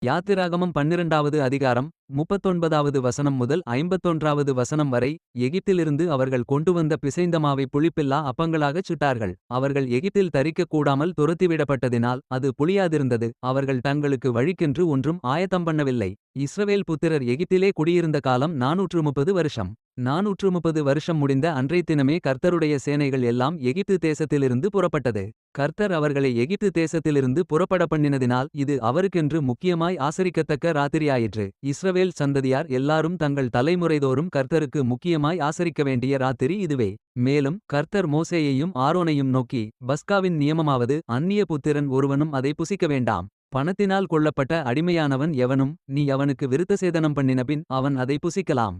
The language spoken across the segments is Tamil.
யாத்திராகமம் 12வது அதிகாரம் 39வது வசனம் முதல் 51வது வசனம் வரை. எகிப்திலிருந்து அவர்கள் கொண்டுவந்த பிசைந்த மாவை புளிப்பில்லா அப்பங்களாகச் சுட்டார்கள். அவர்கள் எகிப்தில் தரிக்கக் கூடாமல் துரத்திவிடப்பட்டதினால் அது புளியாதிருந்தது. அவர்கள் தங்களுக்கு வழிக்கென்று ஒன்றும் ஆயத்தம் பண்ணவில்லை. இஸ்ரவேல் புத்திரர் எகிப்திலே குடியிருந்த காலம் 430 வருஷம். 430 வருஷம் முடிந்த அன்றைத்தினமே கர்த்தருடைய சேனைகள் எல்லாம் எகிப்து தேசத்திலிருந்து புறப்பட்டது. கர்த்தர் அவர்களை எகிப்து தேசத்திலிருந்து புறப்பட பண்ணினதினால் இது அவருக்கென்று முக்கியமாய் ஆசரிக்கத்தக்க ராத்திரியாயிற்று. இஸ்ரவேல் சந்ததியார் எல்லாரும் தங்கள் தலைமுறைதோறும் கர்த்தருக்கு முக்கியமாய் ஆசரிக்க வேண்டிய ராத்திரி இதுவே. மேலும் கர்த்தர் மோசேயையும் ஆரோனையும் நோக்கி, பஸ்காவின் நியமமாவது அந்நிய புத்திரன் ஒருவனும் அதை புசிக்க வேண்டாம். பணத்தினால் கொள்ளப்பட்ட அடிமையானவன் எவனும் நீ அவனுக்கு விருத்தசேதனம் பண்ணினபின் அவன் அதை புசிக்கலாம்.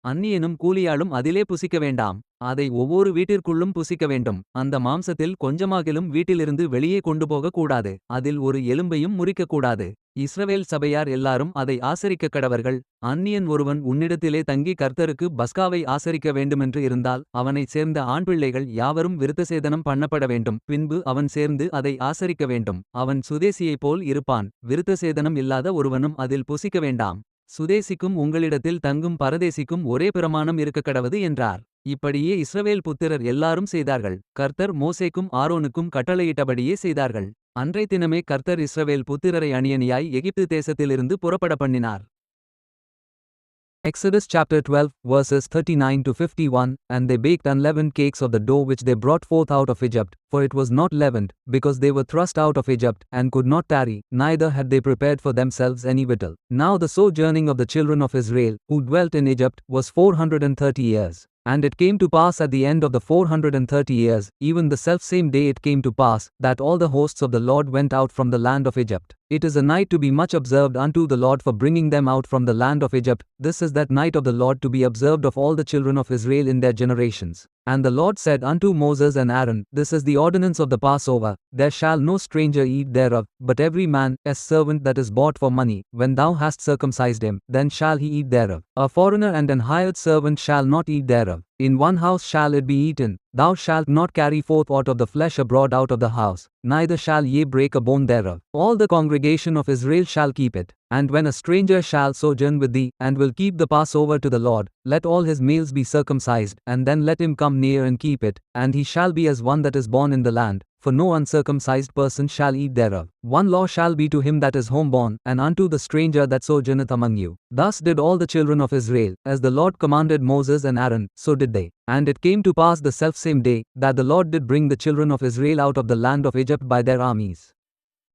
அந்நியனும் கூலியாளும் அதிலே புசிக்க வேண்டாம். அதை ஒவ்வொரு வீட்டிற்குள்ளும் புசிக்க வேண்டும். அந்த மாம்சத்தில் கொஞ்சமாகிலும் வீட்டிலிருந்து வெளியே கொண்டுபோக கூடாது. அதில் ஒரு எலும்பையும் முறிக்கக்கூடாது. இஸ்ரவேல் சபையார் எல்லாரும் அதை ஆசரிக்கக் கடவர்கள். அந்நியன் ஒருவன் உன்னிடத்திலே தங்கி கர்த்தருக்கு பஸ்காவை ஆசரிக்க வேண்டுமென்று இருந்தால் அவனைச் சேர்ந்த ஆண்பிள்ளைகள் யாவரும் விருத்தசேதனம் பண்ணப்பட வேண்டும். பின்பு அவன் சேர்ந்து அதை ஆசரிக்க வேண்டும். அவன் சுதேசியைப் போல் இருப்பான். விருத்தசேதனம் இல்லாத ஒருவனும் அதில் புசிக்க வேண்டாம். சுதேசிக்கும் உங்களிடத்தில் தங்கும் பரதேசிக்கும் ஒரே பிரமாணம் இருக்கக்கடவது என்றார். இப்படியே இஸ்ரவேல் புத்திரர் எல்லாரும் செய்தார்கள். கர்த்தர் மோசேக்கும் ஆரோனுக்கும் கட்டளையிட்டபடியே செய்தார்கள். அன்றைத்தினமே கர்த்தர் இஸ்ரவேல் புத்திரரை அணியணியாய் எகிப்து தேசத்திலிருந்து புறப்பட பண்ணினார். Exodus chapter 12, verses 39 to 51. And they baked unleavened cakes of the dough which they brought forth out of Egypt, for it was not leavened, because they were thrust out of Egypt, and could not tarry, neither had they prepared for themselves any victual. Now the sojourning of the children of Israel, who dwelt in Egypt, was 430 years. And it came to pass at the end of the 430 years, even the selfsame day it came to pass, that all the hosts of the Lord went out from the land of Egypt. It is a night to be much observed unto the Lord for bringing them out from the land of Egypt. This is that night of the Lord to be observed of all the children of Israel in their generations. And the Lord said unto Moses and Aaron, This is the ordinance of the Passover. There shall no stranger eat thereof, but every man, a servant that is bought for money, when thou hast circumcised him, then shall he eat thereof. A foreigner and an hired servant shall not eat thereof. In one house shall it be eaten. Thou shalt not carry forth aught of the flesh abroad out of the house, neither shall ye break a bone thereof. All the congregation of Israel shall keep it. And when a stranger shall sojourn with thee, and will keep the Passover to the Lord, let all his males be circumcised, and then let him come near and keep it, and he shall be as one that is born in the land. For no uncircumcised person shall eat thereof. One law shall be to him that is homeborn, and unto the stranger that sojourneth among you. Thus did all the children of Israel, as the Lord commanded Moses and Aaron, so did they. And it came to pass the selfsame day, that the Lord did bring the children of Israel out of the land of Egypt by their armies.